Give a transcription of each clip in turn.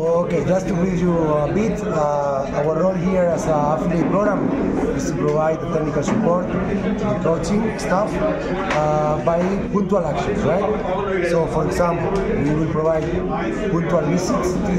Okay, just to brief you a bit, our role here as an affiliate program is to provide the technical support to the coaching staff by punctual actions, right? So, for example, we will provide punctual visits to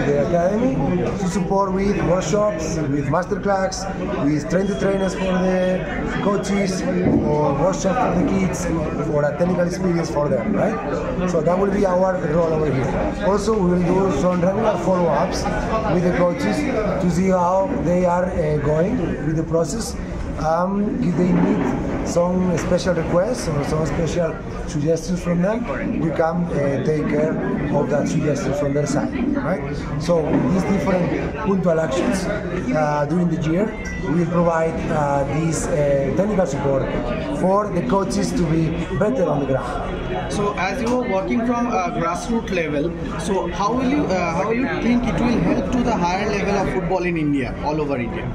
the academy to support with workshops, with masterclass, with trainers for the coaches, or workshop for the kids, for a technical experience for them, right? So that will be our role over here. Also, we will do some regular follow-ups with the coaches to see how they are going with the process. If they need some special requests or some special suggestions from them, we can take care of that suggestion from their side, right? So these different punctual actions during the year, we will provide this technical support for the coaches to be better on the ground. So as you are working from a grassroots level, so how will you think it will help to the higher level of football in India, all over India?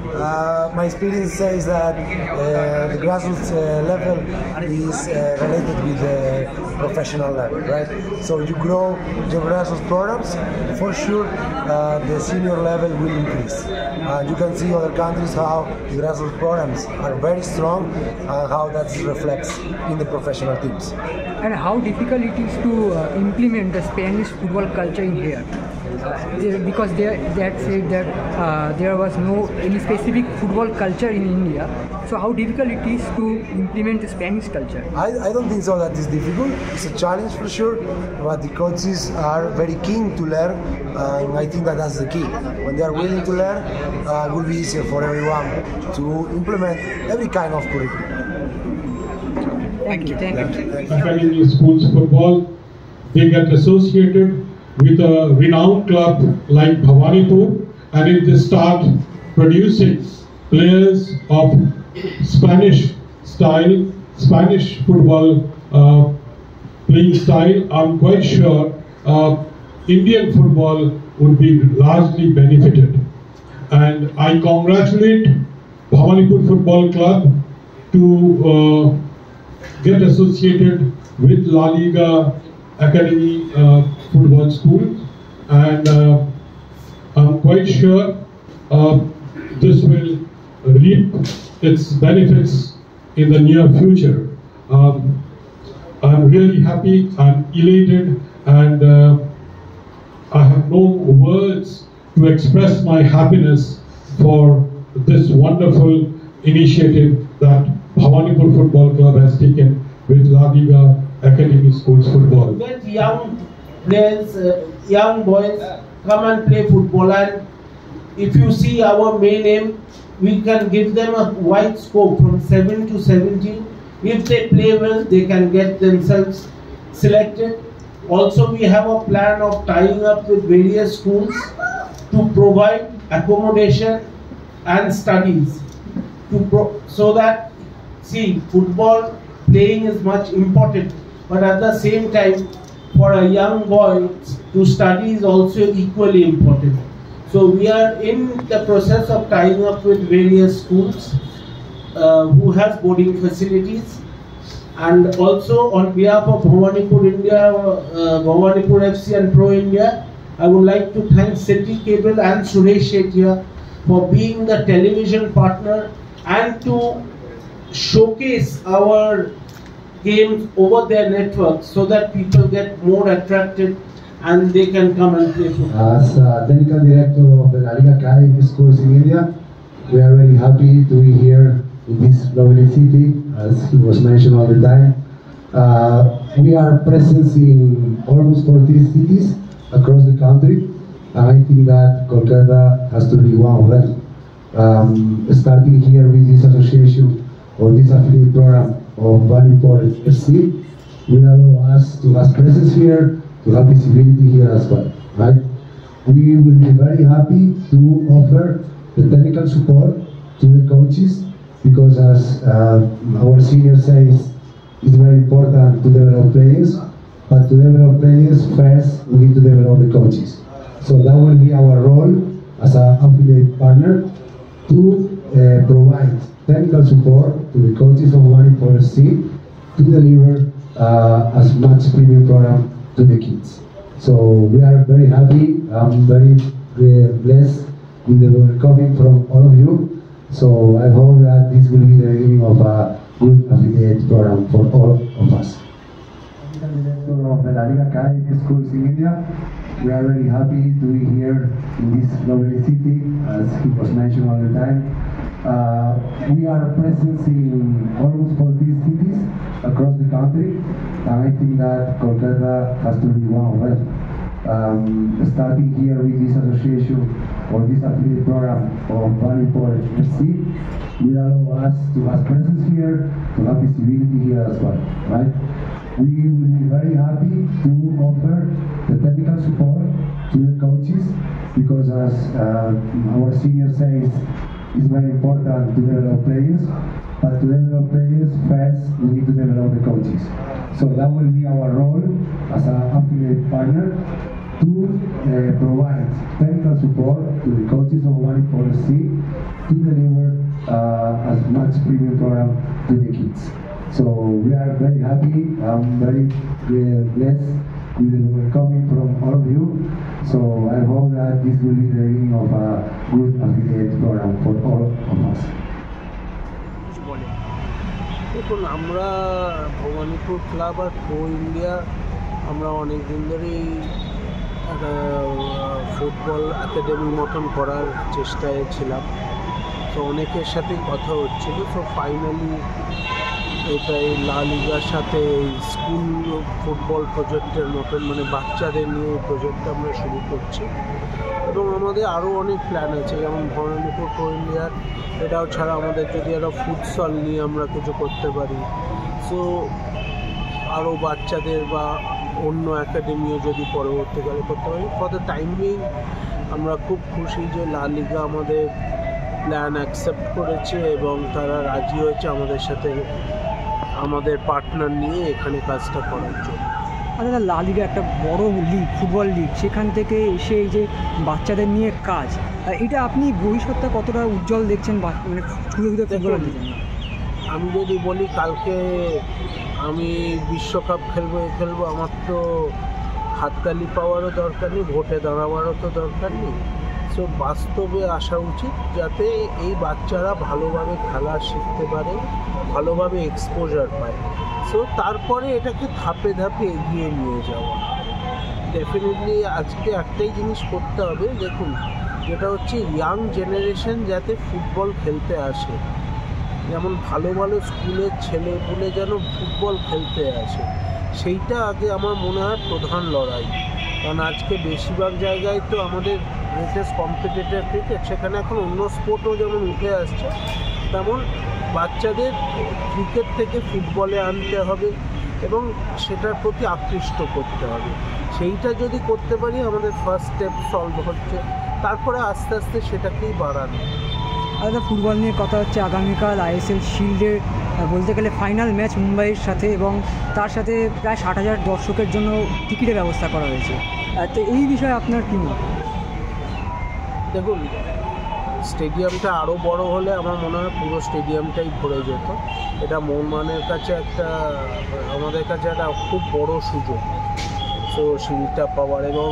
My experience says that the grassroots level is related with the professional level, right? So you grow your grassroots programs, for sure the senior level will increase. You can see other countries how the grassroots programs are very strong and how that reflects in the professional teams. And how difficult it is to implement the Spanish football culture in here? Because they had said that there was no any specific football culture in India. So how difficult it is to implement the Spanish culture? I don't think so that is difficult. It's a challenge for sure, but the coaches are very keen to learn, and I think that that's the key. When they are willing to learn, it will be easier for everyone to implement every kind of curriculum. Thank you. Academy Schools Football, they get associated with a renowned club like Bhawanipur, and if they start producing players of Spanish football playing style, I'm quite sure Indian football would be largely benefited. And I congratulate Bhawanipur Football Club to get associated with La Liga Academy Football School, and I'm quite sure this will reap its benefits in the near future. I'm really happy, I'm elated, and I have no words to express my happiness for this wonderful initiative that Bhawanipur Football Club has taken with La Liga Academy Schools Football. Let young players, young boys come and play football, and if you see our main aim, we can give them a wide scope from 7 to 17. If they play well, they can get themselves selected. Also, we have a plan of tying up with various schools to provide accommodation and studies so that, see, football playing is much important, but at the same time, for a young boy to study is also equally important. So we are in the process of tying up with various schools who have boarding facilities, and also on behalf of Bhawanipur India, Bhawanipur FC and Pro India, I would like to thank City Cable and Suresh Shettiya for being the television partner and to showcase our games over their network so that people get more attracted and they can come and play football. As technical director of the La Liga Academy Schools in India, we are very happy to be here in this lovely city, as it was mentioned all the time. We are present in almost 40 cities across the country, and I think that Kolkata has to be one of them. Starting here with this association or this affiliate program of Bhawanipur FC will allow us to have presence here, to have visibility here as well, right? We will be very happy to offer the technical support to the coaches, because as our senior says, it's very important to develop players, but to develop players first we need to develop the coaches. So that will be our role as an affiliate partner to provide technical support to the coaches of Bhawanipur FC to deliver as much premium program to the kids. So we are very happy. I'm very blessed with the welcoming from all of you. So I hope that this will be the beginning of a good affiliate program for all of us. Of the La Liga Academy schools in India. We are very happy to be here in this lovely city, as it was mentioned all the time. We are present in almost 40 cities across the country, and I think that Kolkata has to be one of them. Starting here with this association or this affiliate program of Banipur FC, will allow us to have presence here, to have visibility here as well, right? We will be very happy to offer the technical support to the coaches, because as our senior says, it's very important to develop players, but to develop players first we need to develop the coaches. So that will be our role as an affiliate partner to provide technical support to the coaches of Manipur FC to deliver as much premium program to the kids. So we are very happy. I'm very blessed with the welcoming from all of you. So I hope that this will be the beginning of a good affiliate program for all of us. দেখুন, আমরা Bhabanipur club আর pro India আমরা অনেক দিন ধরেই একটা football একাডেমির মতন করার চেষ্টায় ছিলাম। তো অনেকের সাথেই কথা হচ্ছিল। তো ফাইনালি এটা এই লা লিগার সাথে এই স্কুল ফুটবল প্রজেক্টের মতন, মানে বাচ্চাদের নিয়ে এই প্রজেক্টটা আমরা শুরু করছি। এবং আমাদের আরও অনেক প্ল্যান আছে, যেমন ভবানীপুর প্রো ইন্ডিয়ার এটাও ছাড়া আমাদের যদি একটা ফুটসল নিয়ে আমরা কিছু করতে পারি, সো আরও বাচ্চাদের বা অন্য একাডেমিও যদি পরবর্তীকালে করতে পারি। ফর দ্য টাইম বিং আমরা খুব খুশি যে লা লিগা আমাদের প্ল্যান অ্যাকসেপ্ট করেছে এবং তারা রাজি হয়েছে আমাদের সাথে আমাদের পার্টনার নিয়ে এখানে কাজটা করার জন্য। আচ্ছা, লা লিগা একটা বড় লিগ, ফুটবল লিগ, সেখান থেকে এসে এই যে বাচ্চাদের নিয়ে কাজ, এটা আপনি ভবিষ্যৎটা কতটা উজ্জ্বল দেখছেন? মানে ফুটবল আমি যদি বলি কালকে আমি বিশ্বকাপ খেলবো, আমার তো হাততালি পাওয়ারও দরকার নেই, ভোটে দাঁড়াবারও তো দরকার নেই। সো বাস্তবে আসা উচিত যাতে এই বাচ্চারা ভালোভাবে খেলা শিখতে পারে, ভালোভাবে এক্সপোজার পায়। সো তারপরে এটাকে ধাপে ধাপে এগিয়ে নিয়ে যাওয়া। ডেফিনেটলি আজকে একটাই জিনিস করতে হবে, দেখুন, যেটা হচ্ছে ইয়াং জেনারেশন যাতে ফুটবল খেলতে আসে, যেমন ভালো ভালো স্কুলের ছেলেপুলে যেন ফুটবল খেলতে আসে, সেইটা আগে আমার মনে হয় প্রধান লড়াই। কারণ আজকে বেশিরভাগ জায়গায় তো আমাদের গ্রেটেস্ট কম্পিটিটর ক্রিকেট, সেখানে এখন অন্য স্পোর্টও যেমন উঠে আসছে, তেমন বাচ্চাদের ক্রিকেট থেকে ফুটবলে আনতে হবে এবং সেটার প্রতি আকৃষ্ট করতে হবে। সেইটা যদি করতে পারি আমাদের ফার্স্ট স্টেপ সলভ হচ্ছে, তারপরে আস্তে আস্তে সেটাকেই বাড়ানো। আলাদা ফুটবল নিয়ে কথা হচ্ছে, আগামীকাল আইএসএল শিল্ডের বলতে গেলে ফাইনাল ম্যাচ মুম্বাইয়ের সাথে, এবং তার সাথে প্রায় 60,000 দর্শকের জন্য টিকিটের ব্যবস্থা করা হয়েছে। তো এই বিষয়ে আপনার কী মত? দেখুন, স্টেডিয়ামটা আরও বড় হলে আমার মনে হয় পুরো স্টেডিয়ামটাই ভরে যেত। এটা মোহনবাগানের কাছে আমাদের কাছে একটা খুব বড় সুযোগ, সো শিল্ডটা পাওয়ার। এবং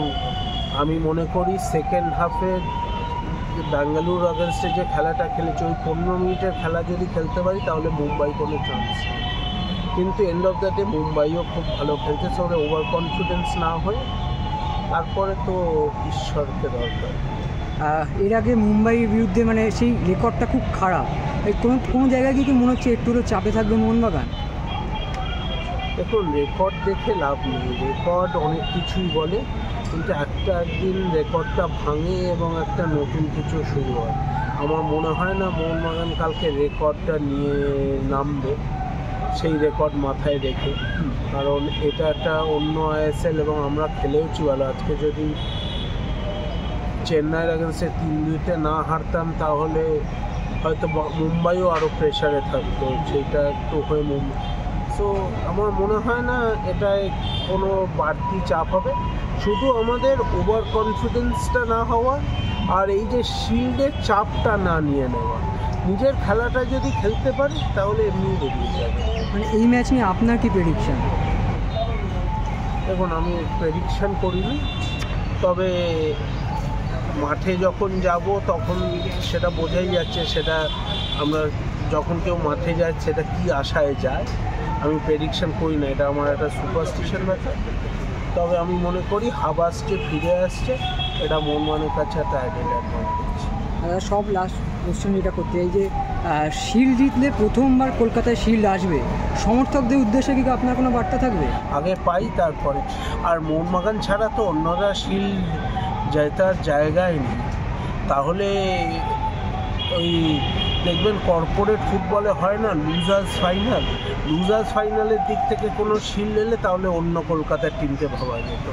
আমি মনে করি সেকেন্ড হাফে বেঙ্গালুরু আগেনস্টে যে খেলাটা খেলেছে, ওই 15 মিনিটের খেলা যদি খেলতে পারি তাহলে মুম্বাই কোনো চান্স নেই। কিন্তু এন্ড অফ দ্য ডে মুম্বাইও খুব ভালো খেলছে, সো ওভার কনফিডেন্স না হয়ে তারপরে তো ঈশ্বরকে দরকার। এর আগে মুম্বাইয়ের বিরুদ্ধে মানে সেই রেকর্ডটা খুব খারাপ, কোনো জায়গায় কি মনে হচ্ছে একটু চাপে থাকবে মোহনবাগান? দেখুন, রেকর্ড দেখে লাভ নেই, রেকর্ড অনেক কিছুই বলে, কিন্তু একদিন রেকর্ডটা ভাঙে এবং একটা নতুন কিছু শুরু হয়। আমার মনে হয় না মোহনবাগান কালকে রেকর্ডটা নিয়ে নামবে, সেই রেকর্ড মাথায় রেখে, কারণ এটা একটা অন্য আইএসএল এবং আমরা খেলেওছি ভালো। আজকে যদি চেন্নাইয়ের আগেন্সে 3-2-তে না হারতাম তাহলে হয়তো মুম্বাইও আরও প্রেশারে থাকতো, সেইটা একটু হয়ে মুম্বাই। সো আমার মনে হয় না এটায় কোনো বাড়তি চাপ হবে, শুধু আমাদের ওভার কনফিডেন্সটা না হওয়া আর এই যে শিল্ডের চাপটা না নিয়ে নেওয়া। নিজের খেলাটা যদি খেলতে পারি তাহলে এমনি বেরিয়ে যাবে। মানে এই ম্যাচ নিয়ে আপনার কি প্রেডিকশন? দেখুন আমি প্রেডিকশান করিনি, তবে মাঠে যখন যাব তখন সেটা বোঝাই যাচ্ছে, সেটা আমরা যখন কেউ মাঠে যায় সেটা কি আশায় যায়। আমি প্রেডিকশান করি না, এটা আমার একটা সুপারস্টিশন ব্যাপার। তবে আমি মনে করি হাবাস যে ফিরে আসছে এটা মোহনবাগানের কাছে একটা আইডেন্টি অ্যাডভান্টেজ। সব লাস্ট কোশ্চেন যেটা করতে চাই যে শিল্ড জিতলে প্রথমবার কলকাতায় শিল্ড আসবে, সমর্থকদের উদ্দেশ্যে কি আপনার কোনো বার্তা থাকবে? আগে পাই তারপরে, আর মোহনবাগান ছাড়া তো অন্যরা শিল্ড জেতার জায়গায় নেই। তাহলে ওই দেখবেন কর্পোরেট ফুটবলে হয় না লুজার্স ফাইনালের দিক থেকে কোনো শিল্ড এলে তাহলে অন্য কলকাতার টিমকে ভাবা যেত।